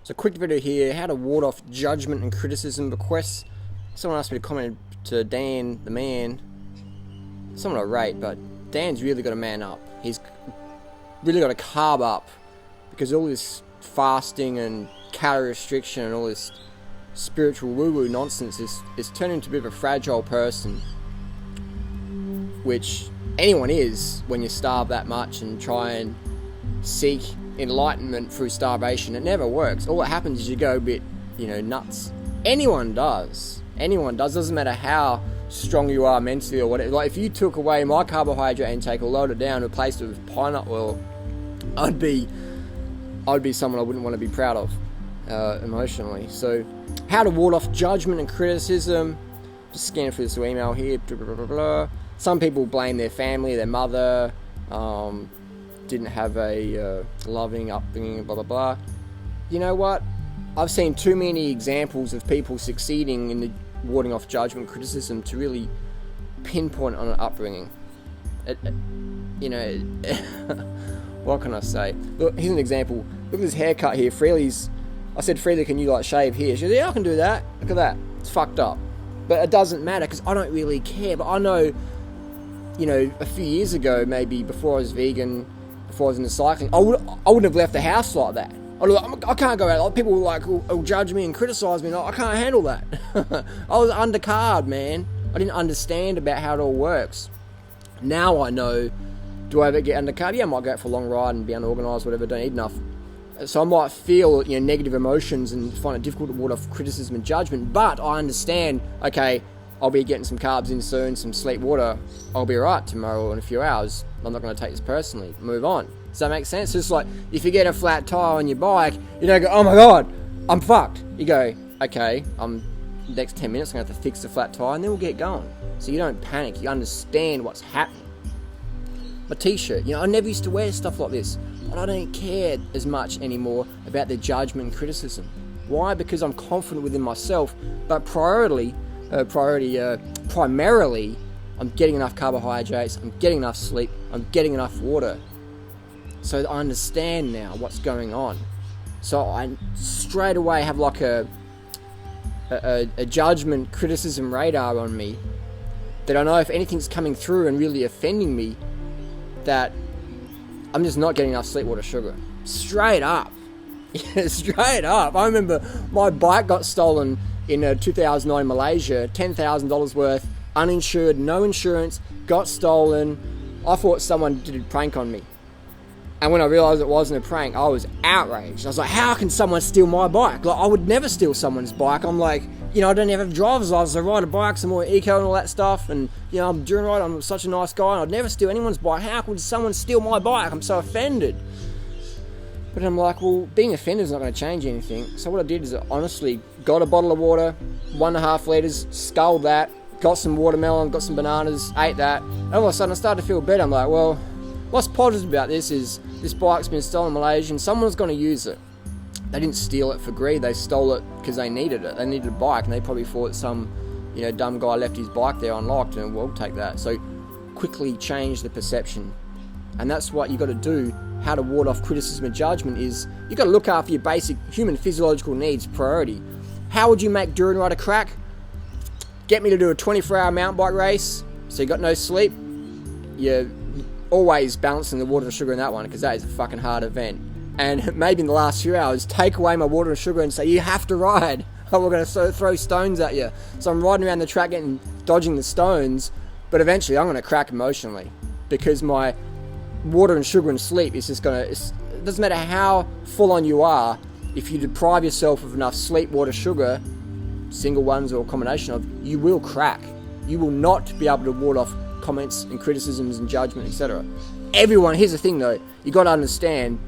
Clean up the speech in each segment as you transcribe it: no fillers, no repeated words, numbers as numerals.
So quick video here, how to ward off judgment and criticism requests. Someone asked me to comment to Dan, the man, someone I rate, but Dan's really got to man up. He's really got to carb up, because all this fasting and calorie restriction and all this spiritual woo-woo nonsense is turning into a bit of a fragile person, which anyone is when you starve that much and try and seek enlightenment through starvation. It never works. All that happens is you go a bit, nuts. Anyone does. Doesn't matter how strong you are mentally or whatever. Like, if you took away my carbohydrate intake or lowered it down and replaced it with pineapple oil, I'd be someone I wouldn't want to be proud of emotionally. So, how to ward off judgment and criticism. Just scanning through this email here. Blah, blah, blah, blah. Some people blame their family, their mother, didn't have a loving upbringing, blah, blah, blah. You know what? I've seen too many examples of people succeeding in the warding off judgment and criticism to really pinpoint on an upbringing. What can I say? Look, here's an example. Look at this haircut here. I said, Freely, can you shave here? She said, yeah, I can do that. Look at that. It's fucked up. But it doesn't matter, because I don't really care. But I know, a few years ago, maybe before I was vegan, before I was into cycling, I wouldn't have left the house like that. I can't go out. People will judge me and criticise me. I can't handle that. I was undercarb, man. I didn't understand about how it all works. Now I know. Do I ever get undercarb? Yeah, I might go out for a long ride and be unorganised, whatever. Don't eat enough. So I might feel negative emotions and find it difficult to ward off criticism and judgment. But I understand. Okay, I'll be getting some carbs in soon, some sleep, water. I'll be alright tomorrow in a few hours. I'm not going to take this personally. Move on. Does that make sense? It's like, if you get a flat tire on your bike, you don't go, oh my god, I'm fucked. You go, okay, the next 10 minutes I'm going to have to fix the flat tire, and then we'll get going. So you don't panic. You understand what's happening. My t-shirt, I never used to wear stuff like this, but I don't care as much anymore about the judgment and criticism. Why? Because I'm confident within myself, but primarily, I'm getting enough carbohydrates, I'm getting enough sleep, I'm getting enough water. So I understand now what's going on. So I straight away have a judgment, criticism radar on me, that I know if anything's coming through and really offending me, that I'm just not getting enough sleep, water, sugar. Straight up. Straight up. I remember my bike got stolen in 2009 Malaysia, $10,000 worth, uninsured, no insurance, got stolen. I thought someone did a prank on me. And when I realised it wasn't a prank, I was outraged. I was like, how can someone steal my bike? I would never steal someone's bike. I'm like, I don't even have a driver's license. I ride a bike, some more eco and all that stuff. And, I'm doing right. I'm such a nice guy. And I'd never steal anyone's bike. How could someone steal my bike? I'm so offended. But I'm like, well, being offended is not going to change anything. So what I did is I honestly got a bottle of water, 1.5 litres, sculled that, got some watermelon, got some bananas, ate that. And all of a sudden I started to feel better. I'm like, well, what's positive about this is this bike's been stolen in Malaysia and someone's going to use it. They didn't steal it for greed. They stole it because they needed it. They needed a bike, and they probably thought some, dumb guy left his bike there unlocked, and we'll take that. So quickly change the perception. And that's what you got to do. How to ward off criticism and judgment is you got to look after your basic human physiological needs priority. How would you make Duran Rider crack? Get me to do a 24-hour mountain bike race, so you got no sleep. You're always balancing the water and sugar in that one, because that is a fucking hard event. And maybe in the last few hours, take away my water and sugar and say, you have to ride. Oh, we're going to throw stones at you. So I'm riding around the track dodging the stones, but eventually I'm going to crack emotionally, because my water and sugar and sleep is just going to... It doesn't matter how full on you are, if you deprive yourself of enough sleep, water, sugar, single ones or a combination of, you will crack. You will not be able to ward off comments and criticisms and judgment, etc. Everyone, here's the thing though, you got to understand,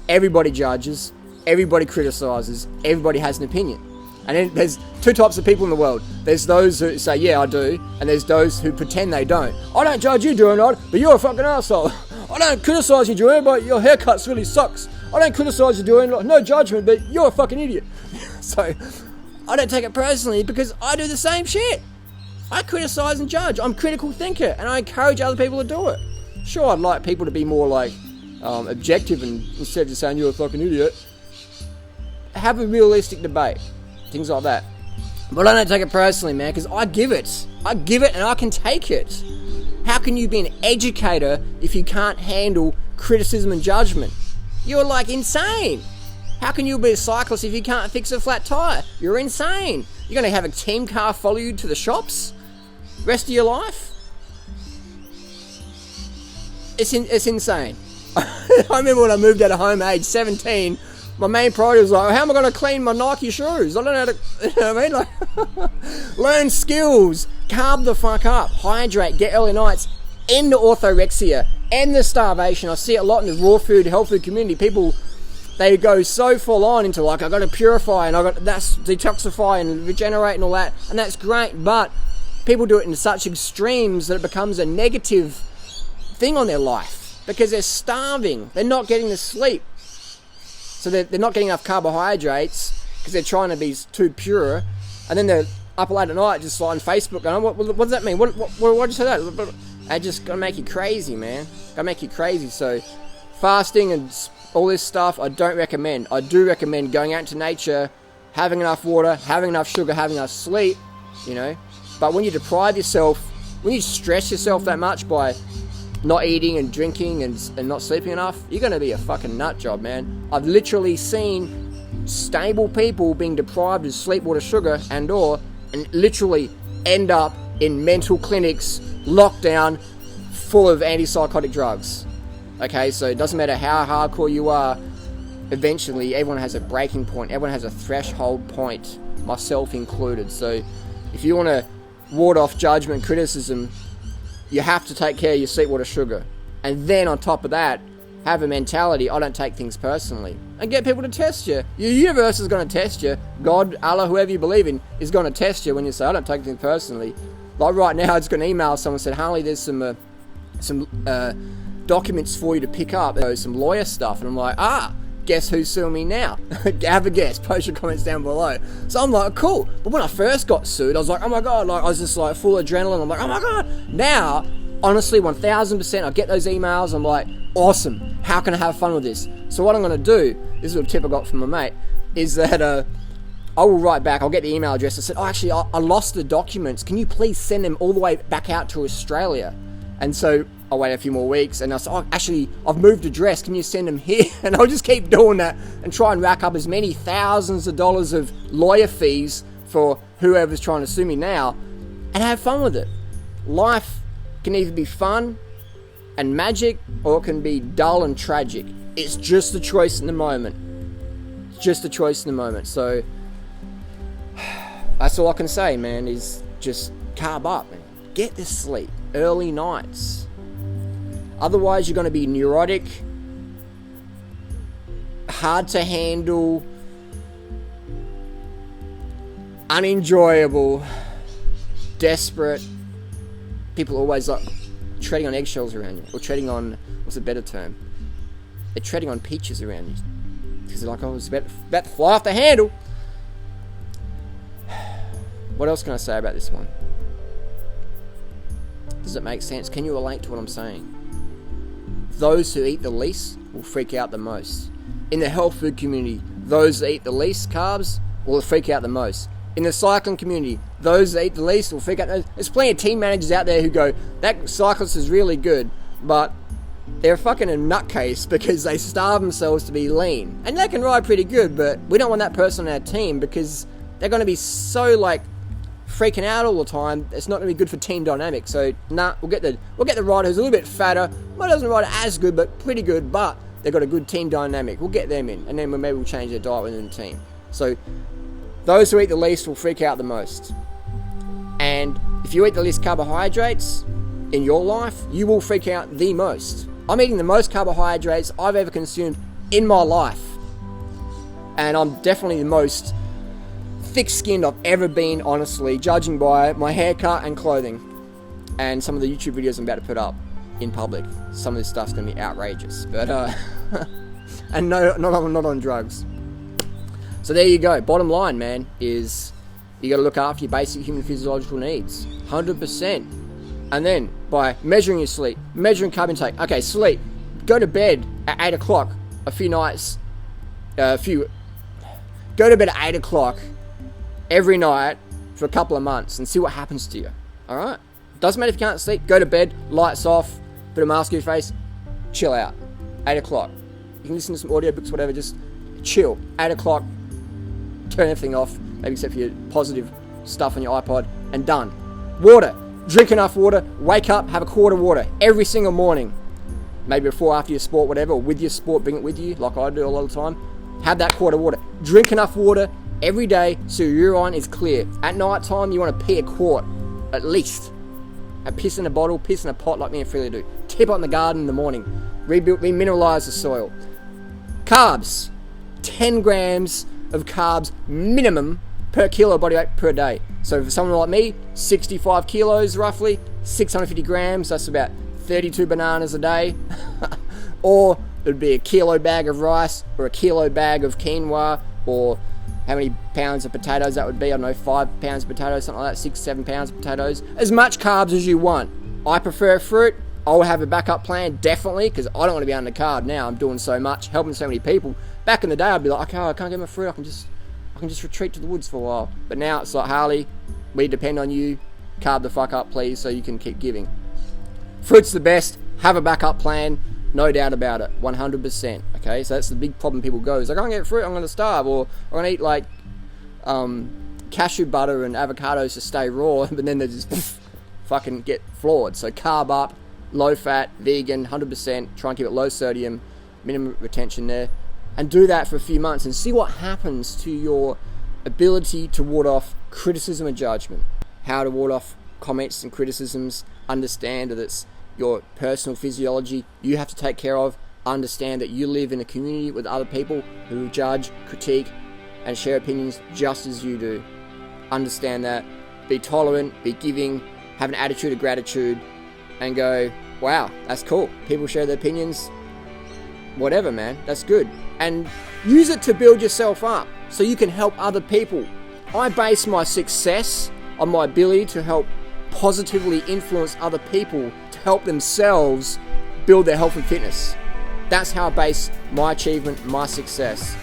everybody judges, everybody criticises, everybody has an opinion. And then there's two types of people in the world. There's those who say, yeah, I do, and there's those who pretend they don't. I don't judge you, Duran Rider, but you're a fucking asshole. I don't criticise you, Duran, but your haircut really sucks. I don't criticise you, Duran, no judgment, but you're a fucking idiot. So I don't take it personally, because I do the same shit. I criticise and judge. I'm a critical thinker, and I encourage other people to do it. Sure, I'd like people to be more objective, and instead of just saying you're a fucking idiot, have a realistic debate. Things like that. But I don't take it personally, man, because I give it and I can take it. How can you be an educator if you can't handle criticism and judgment? You're like insane. How can you be a cyclist if you can't fix a flat tire? You're insane. You're going to have a team car follow you to the shops rest of your life? It's insane. I remember when I moved out of home at age 17, my main priority was like, how am I going to clean my Nike shoes? I don't know how to, you know what I mean? Like, learn skills, carb the fuck up, hydrate, get early nights, end the orthorexia, end the starvation. I see it a lot in the raw food, health food community. People, they go so full on into like, I got to purify and that's detoxify and regenerate and all that, and that's great, but people do it in such extremes that it becomes a negative thing on their life because they're starving, they're not getting the sleep. So they're not getting enough carbohydrates because they're trying to be too pure, and then they're up late at night just on Facebook going, what does that mean? What did you say that? It just gonna make you crazy, man. Gonna make you crazy. So fasting and all this stuff, I don't recommend. I do recommend going out into nature, having enough water, having enough sugar, having enough sleep, you know. But when you deprive yourself, when you stress yourself that much by not eating and drinking and not sleeping enough, you're going to be a fucking nut job, man. I've literally seen stable people being deprived of sleep, water, sugar, and literally end up in mental clinics, locked down, full of antipsychotic drugs. Okay, so it doesn't matter how hardcore you are, eventually everyone has a breaking point, everyone has a threshold point, myself included. So if you want to ward off judgment, criticism, you have to take care of your sleep, water, sugar. And then on top of that, have a mentality, I don't take things personally. And get people to test you. Your universe is going to test you. God, Allah, whoever you believe in, is going to test you when you say, I don't take things personally. Like right now, I just got an email, someone said, Harley, there's some documents for you to pick up, some lawyer stuff. And I'm like, guess who's suing me now? Have a guess, post your comments down below. So I'm like, cool. But when I first got sued, I was like, oh my God, like I was just like full adrenaline. I'm like, oh my God. Now, honestly, 1000%, I get those emails. I'm like, awesome. How can I have fun with this? So what I'm going to do, this is a tip I got from my mate, is that I will write back. I'll get the email address. I said, actually, I lost the documents. Can you please send them all the way back out to Australia? And so I'll wait a few more weeks, and I said, actually, I've moved address, can you send them here? And I'll just keep doing that and try and rack up as many thousands of dollars of lawyer fees for whoever's trying to sue me now, and have fun with it. Life can either be fun and magic, or it can be dull and tragic. It's just a choice in the moment. It's just a choice in the moment. So that's all I can say, man, is just carb up, man. Get the sleep, early nights. Otherwise, you're going to be neurotic, hard to handle, unenjoyable, desperate. People always like treading on eggshells around you, or treading on, what's a better term? They're treading on peaches around you. Because they're like, oh, it's about to fly off the handle. What else can I say about this one? Does it make sense? Can you relate to what I'm saying? Those who eat the least will freak out the most. In the health food community, those that eat the least carbs will freak out the most. In the cycling community, those that eat the least will freak out. There's plenty of team managers out there who go, that cyclist is really good, but they're fucking a nutcase because they starve themselves to be lean. And they can ride pretty good, but we don't want that person on our team because they're going to be so like freaking out all the time. It's not going to be good for team dynamics. So we'll get the rider who's a little bit fatter, but doesn't ride as good, but pretty good, but they've got a good team ddynamic. We'll get them in, and then maybe we'll change their diet within the team. So those who eat the least will freak out the most. And if you eat the least carbohydrates in your life, you will freak out the most. I'm eating the most carbohydrates I've ever consumed in my life. And I'm definitely the most thick-skinned I've ever been, honestly, judging by my haircut and clothing. And some of the YouTube videos I'm about to put up in public. Some of this stuff's going to be outrageous. But, and no, not on drugs. So there you go. Bottom line, man, is you got to look after your basic human physiological needs. 100%. And then, by measuring your sleep, measuring carb intake. Okay, sleep. Go to bed at 8 o'clock a few nights, Go to bed at 8 o'clock every night for a couple of months and see what happens to you. Alright? Doesn't matter if you can't sleep. Go to bed, lights off, put a mask on your face, chill out. 8 o'clock. You can listen to some audiobooks, whatever, just chill. 8 o'clock, turn everything off, maybe except for your positive stuff on your iPod, and done. Water. Drink enough water. Wake up, have a quart of water every single morning. Maybe before, after your sport, whatever, or with your sport, bring it with you, like I do a lot of the time. Have that quart of water. Drink enough water every day so your urine is clear. At night time, you want to pee a quart, at least. And piss in a bottle, piss in a pot like me and Freely do. Tip it in the garden in the morning. Remineralize the soil. Carbs. 10 grams of carbs minimum per kilo body weight per day. So for someone like me, 65 kilos roughly, 650 grams, that's about 32 bananas a day. Or it would be a kilo bag of rice, or a kilo bag of quinoa, or how many pounds of potatoes that would be, I don't know, 5 pounds of potatoes, something like that, 6-7 pounds of potatoes. As much carbs as you want. I prefer fruit. I'll have a backup plan, definitely, because I don't want to be under carb now. I'm doing so much, helping so many people. Back in the day, I'd be like, okay, I can't get my fruit, I can just retreat to the woods for a while. But now it's like, Harley, we depend on you. Carb the fuck up, please, so you can keep giving. Fruit's the best. Have a backup plan. No doubt about it. 100%. Okay, so that's the big problem people go. Is like, I can't get fruit, I'm going to starve. Or I'm going to eat like cashew butter and avocados to stay raw. But then they just fucking get flawed. So carb up, low fat, vegan, 100%. Try and keep it low sodium, minimum retention there. And do that for a few months and see what happens to your ability to ward off criticism and judgment. How to ward off comments and criticisms. Understand that it's your personal physiology you have to take care of. Understand that you live in a community with other people who judge, critique, and share opinions just as you do. Understand that. Be tolerant, be giving, have an attitude of gratitude, and go, wow, that's cool. People share their opinions. Whatever, man, that's good. And use it to build yourself up so you can help other people. I base my success on my ability to help positively influence other people to help themselves build their health and fitness. That's how I base my achievement, my success.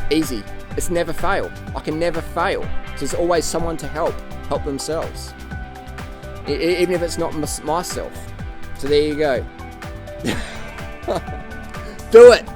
Easy. It's never fail. I can never fail. So there's always someone to help themselves. Even if it's not myself. So there you go. Do it.